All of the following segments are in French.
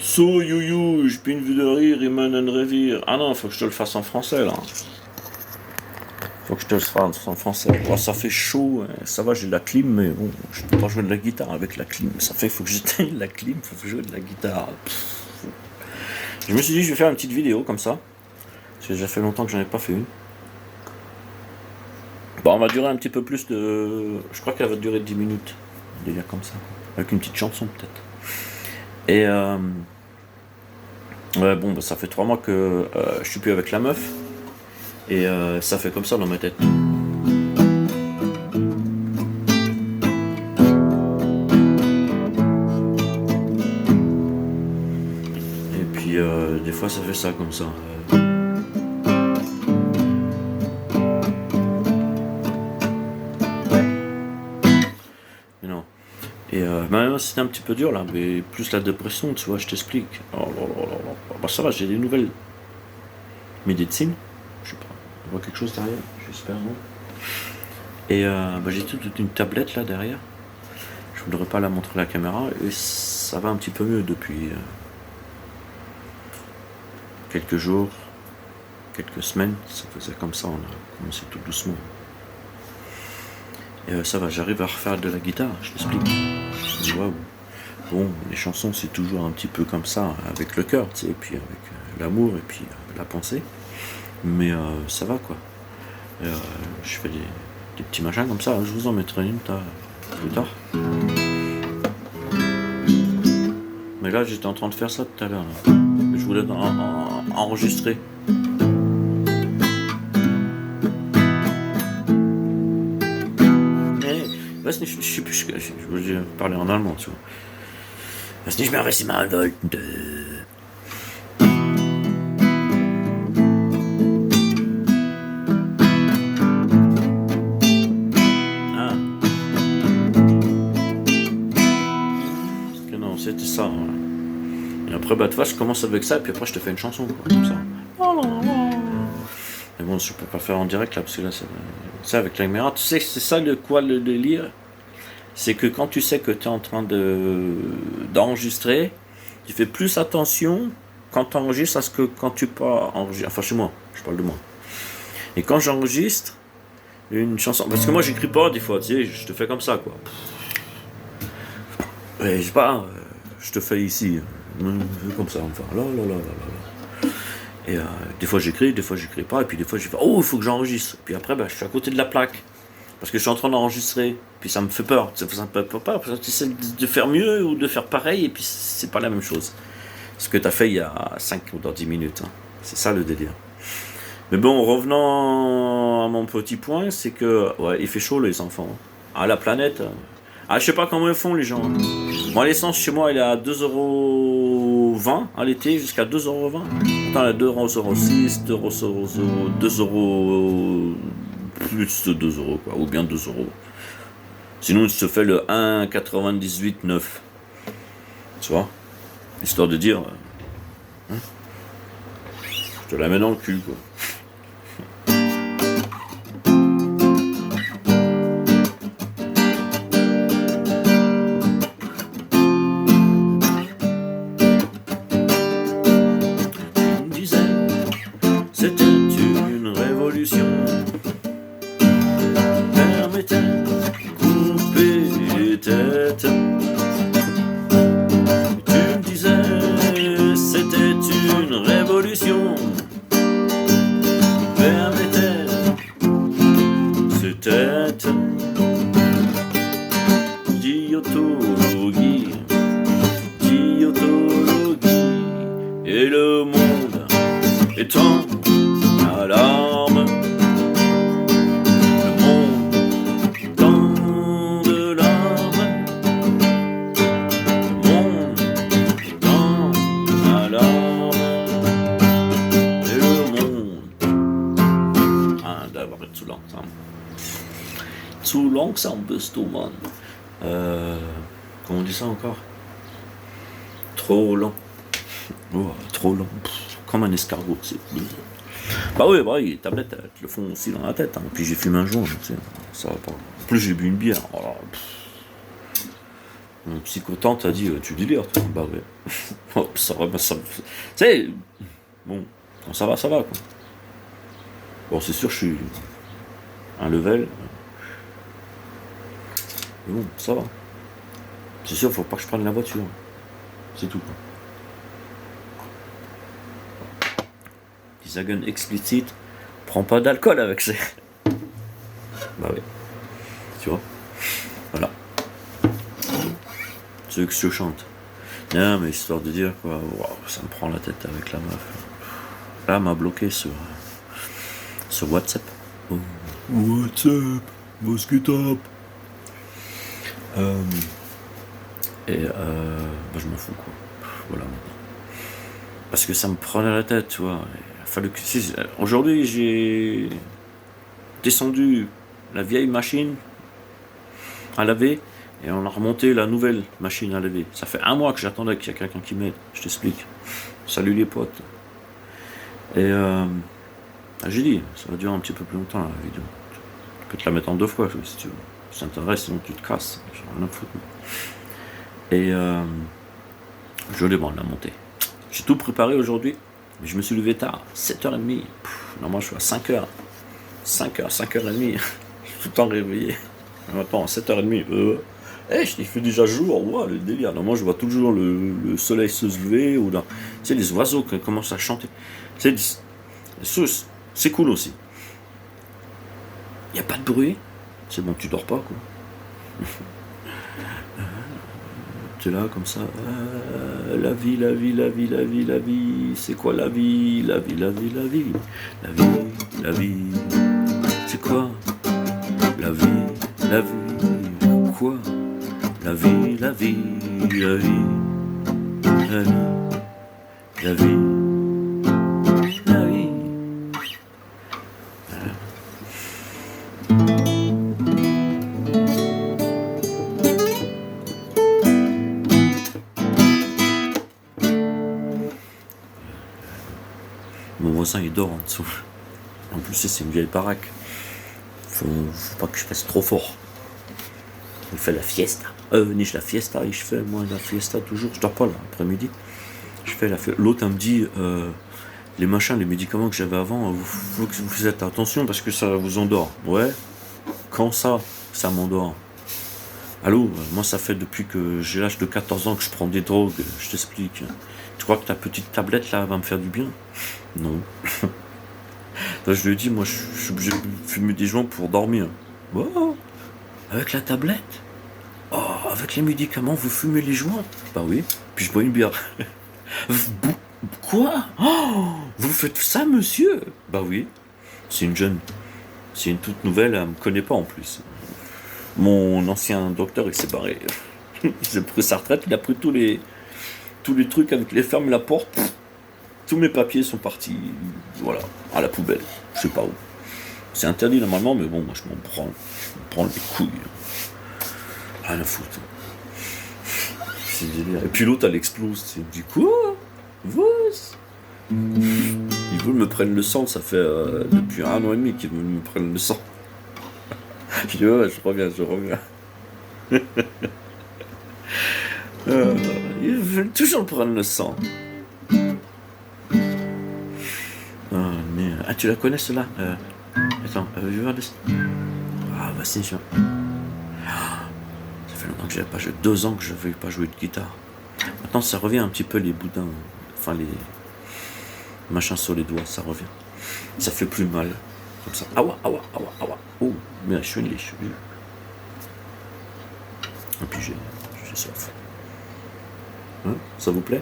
So you, je bin wieder rire, in Revier. Ah non, faut que je te le fasse en français là. Faut que je te le fasse en français. Oh, ça fait chaud, hein. Ça va, j'ai la clim, mais bon, je peux pas jouer de la guitare avec la clim. Ça fait, faut que j'éteigne la clim, faut que je joue de la guitare. Je me suis dit, je vais faire une petite vidéo comme ça. Parce que ça fait longtemps que j'en ai pas fait une. Bon, on va durer un petit peu plus de. Je crois qu'elle va durer 10 minutes. Un délire comme ça. Avec une petite chanson peut-être. Et ouais, bon, bah, ça fait 3 mois que je suis plus avec la meuf. Et ça fait comme ça dans ma tête. Et puis des fois ça fait ça comme ça. Mais non. Et maintenant c'était un petit peu dur là, mais plus la dépression, tu vois, je t'explique. Oh là là là là. Bah ça va, j'ai des nouvelles médecines. Je sais pas, on voit quelque chose derrière, j'espère non. Et bah, j'ai toute une tablette là derrière. Je voudrais pas la montrer à la caméra et ça va un petit peu mieux depuis quelques jours, quelques semaines. Ça faisait comme ça, on a commencé tout doucement. Et ça va, j'arrive à refaire de la guitare, je t'explique. Je dis waouh. Bon, les chansons c'est toujours un petit peu comme ça, avec le cœur, tu sais, et puis avec l'amour et puis la pensée. Mais ça va quoi. Je fais des petits machins comme ça, je vous en mettrai une plus tard. Mais là j'étais en train de faire ça tout à l'heure. Je voulais enregistrer. Weiß nicht, je veux parler en allemand, tu vois. Weiß nicht mehr, was ich mal wollte. Ah. Genau, c'était ça. Voilà. Et après, bah, tu vois, je commence avec ça, et puis après, je te fais une chanson, quoi, comme ça. Mais bon, je peux pas le faire en direct là, parce que là, ça avec la caméra, tu sais, c'est ça le délire. C'est que quand tu sais que tu es en train d'enregistrer, tu fais plus attention quand tu enregistres à ce que quand tu pas enregistrer. Enfin, chez moi, je parle de moi. Et quand j'enregistre une chanson, parce que moi j'écris pas des fois, tu sais, je te fais comme ça quoi. Et je sais pas, je te fais ici, comme ça, enfin, là. Et des fois j'écris pas, et puis des fois je fais oh il faut que j'enregistre. Puis après bah, je suis à côté de la plaque. Parce que je suis en train d'enregistrer, puis ça me fait peur. Ça me fait peur, parce que tu essaies de faire mieux ou de faire pareil, et puis c'est pas la même chose. Ce que tu as fait il y a 5 ou dans 10 minutes. Hein. C'est ça le délire. Mais bon, revenant à mon petit point, c'est que ouais, il fait chaud les enfants. Ah, la planète. Ah, je sais pas comment ils font les gens. Hein. Moi, l'essence chez moi, elle est à 2,20€ à l'été, jusqu'à 2,20€. Attends, 2,06€, 2€. Plus de 2€, quoi, ou bien 2€. Sinon, il se fait le 1,98,9. Tu vois? Histoire de dire. Hein, je te la mets dans le cul, quoi. On disait, c'était une révolution. Couper les têtes. Tu me disais c'était une révolution. Permettait ces têtes. Diotologie. Et le monde est en alarme. Zu langsam bist du, Mann. Comment on dit ça encore? Trop lent. Oh, trop lent. Comme un escargot, c'est. Bah oui, les tablettes, elles te le font aussi dans la tête. Hein. Puis j'ai fumé un joint, tu sais, ça va pas. En plus, j'ai bu une bière. Oh là, Mon psychotante a dit, tu délires, toi. Bah ouais. Oh, ça va, tu sais, bon, quand ça va, quoi. Bon, c'est sûr, je suis un level. Mais bon, ça va. C'est sûr, faut pas que je prenne la voiture. C'est tout, quoi. Disagen explicite, prends pas d'alcool avec ça. Bah oui. Tu vois. Voilà. C'est que je chante. Non, mais histoire de dire quoi, wow, ça me prend la tête avec la meuf. Là, elle m'a bloqué sur WhatsApp. Oh. WhatsApp, mosquitop. Et bah, je m'en fous, quoi. Voilà. Parce que ça me prenait la tête, tu vois. Aujourd'hui, j'ai descendu la vieille machine à laver et on a remonté la nouvelle machine à laver. Ça fait 1 mois que j'attendais qu'il y ait quelqu'un qui m'aide. Je t'explique. Salut les potes. Et j'ai dit, ça va durer un petit peu plus longtemps la vidéo. Tu peux te la mettre en 2 fois si tu veux. Si ça t'intéresse, sinon tu te casses. J'ai rien à foutre. Et je l'ai la montée. J'ai tout préparé aujourd'hui. Mais je me suis levé tard, 7h30. Normalement, je suis à 5h. 5h30. Je suis tout le temps réveillé. Maintenant, à 7h30. Il fait déjà jour. Wow, le délire. Normalement, je vois toujours le soleil se lever. Ou là. Tu sais, les oiseaux qui commencent à chanter. C'est cool aussi. Il n'y a pas de bruit. C'est bon, tu dors pas, quoi. Tu es là, comme ça. La vie, la vie, la vie, la vie, la vie. C'est quoi la vie? La vie, la vie, la vie. La vie, la vie. C'est quoi? La vie, la vie. Quoi? La vie, la vie, la vie. La vie, la vie. La vie. Mon voisin il dort en dessous. En plus c'est une vieille baraque. Faut pas que je fasse trop fort. Il fait la fiesta. Niche la fiesta. Et je fais moi la fiesta toujours. Je dors pas là après-midi. Je fais la fiesta. L'autre elle me dit les machins, les médicaments que j'avais avant, faut que vous faites attention parce que ça vous endort. Ouais. Quand ça m'endort. Allô, moi ça fait depuis que j'ai l'âge de 14 ans que je prends des drogues. Je t'explique. Tu crois que ta petite tablette là va me faire du bien? Non. Là, je lui ai dit, moi je suis obligé de fumer des joints pour dormir. Oh, avec la tablette? Oh, avec les médicaments, vous fumez les joints? Bah oui, puis je bois une bière. Quoi? Oh, vous faites ça, monsieur? Bah oui, c'est une jeune. C'est une toute nouvelle, elle me connaît pas en plus. Mon ancien docteur, il s'est barré. Il a pris sa retraite, il a pris tous les trucs avec les fermes et la porte. Tous mes papiers sont partis, voilà, à la poubelle. Je sais pas où. C'est interdit normalement, mais bon, moi je m'en prends les couilles. Rien à foutre. C'est délire. Et puis l'autre, elle explose. C'est du coup, ils veulent me prendre le sang, ça fait depuis 1 an et demi qu'ils veulent me prendre le sang. Je dis, ouais, je reviens. Ils veulent toujours prendre le sang. Ah, tu la connais celle-là? Attends, je vais voir. Ah, bah c'est sûr. Ça fait longtemps que j'avais pas joué. 2 ans que je n'avais pas joué de guitare. Maintenant, ça revient un petit peu les boudins. Enfin, les machins sur les doigts, ça revient. Ça fait plus mal. Comme ça. Awa. Oh, mais je suis une liche. Et puis j'ai soif. Hein, ça vous plaît?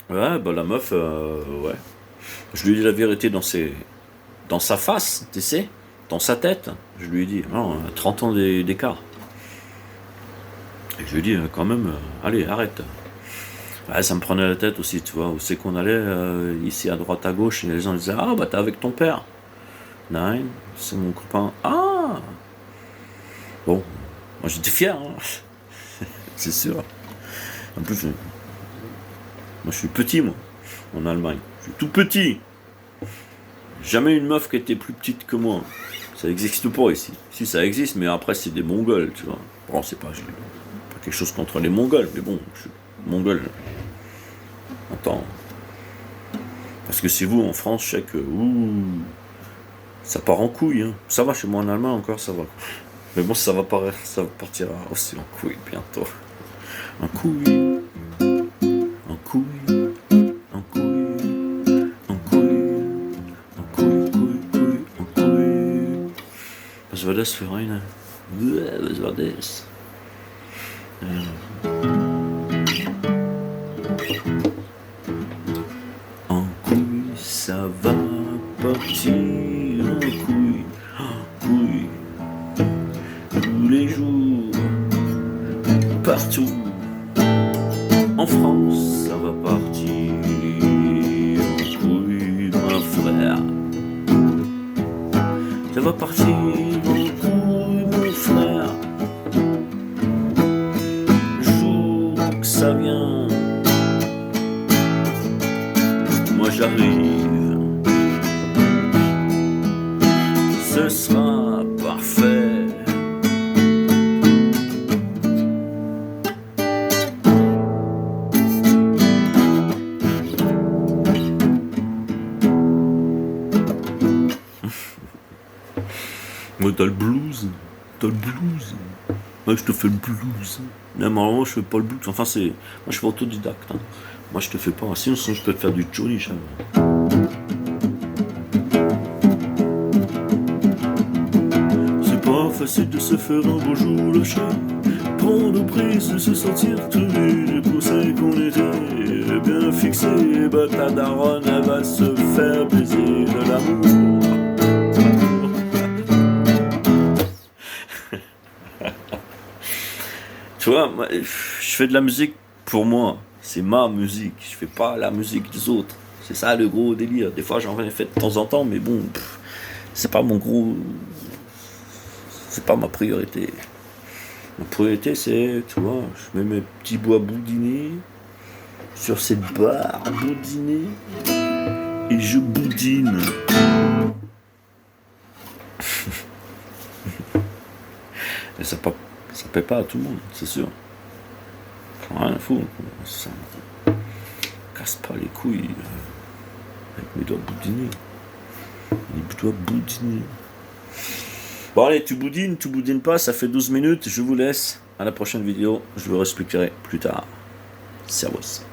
Ouais, bah la meuf, ouais. Je lui ai dit la vérité dans sa face, tu sais, dans sa tête. Je lui ai dit, non, 30 ans d'écart. Et je lui ai dit, quand même, allez, arrête. Ouais, ça me prenait la tête aussi, tu vois, où c'est qu'on allait, ici à droite, à gauche, et les gens disaient, ah, bah t'es avec ton père. Non, c'est mon copain. Ah! Bon, moi j'étais fier, hein. C'est sûr. En plus, moi je suis petit, moi, en Allemagne. Je suis tout petit. Jamais une meuf qui était plus petite que moi. Ça n'existe pas ici. Si ça existe, mais après c'est des Mongols, tu vois. Bon, c'est pas quelque chose contre les Mongols, mais bon, je suis mongol. Attends. Parce que c'est vous en France, je sais que ça part en couille. Hein. Ça va chez moi en Allemagne encore, ça va. Mais bon, ça partira aussi en couille bientôt. En couille. En couille. En couille. En couille. En couille, couille, couille, en couille. Was war das für eine? Was war das? En couille, ça va partir en couille, couille, tous les jours, partout. En France, ça va partir en couille, mon frère. Ça va partir en couille, mon frère. Le jour que ça vient, moi j'arrive. Ce sera parfait. Moi, t'as le blues. Moi, je te fais le blues. Non, normalement, je fais pas le blues. Enfin, moi, je suis autodidacte. Hein. Moi, je te fais pas. Sinon, je peux te faire du Johnny jamais. C'est pas facile de se faire un beau jour lâcher. Prendre prise, de se sentir tout nu. Pour ça qu'on était bien fixé. Bah, ta daronne, elle va se faire baiser de l'amour. Tu vois, moi, je fais de la musique pour moi. C'est ma musique. Je fais pas la musique des autres. C'est ça le gros délire. Des fois, j'en ai fait de temps en temps, mais bon, c'est pas mon gros. C'est pas ma priorité. Ma priorité, c'est, tu vois, je mets mes petits bouts à boudiner sur cette barre à boudiner et je boudine. Et ça plaît pas à tout le monde, c'est sûr. Rien à foutre. Ça me casse pas les couilles avec mes doigts boudinés. Les doigts boudinés. Bon allez, tu boudines pas, ça fait 12 minutes, je vous laisse. À la prochaine vidéo, je vous expliquerai plus tard. Servus.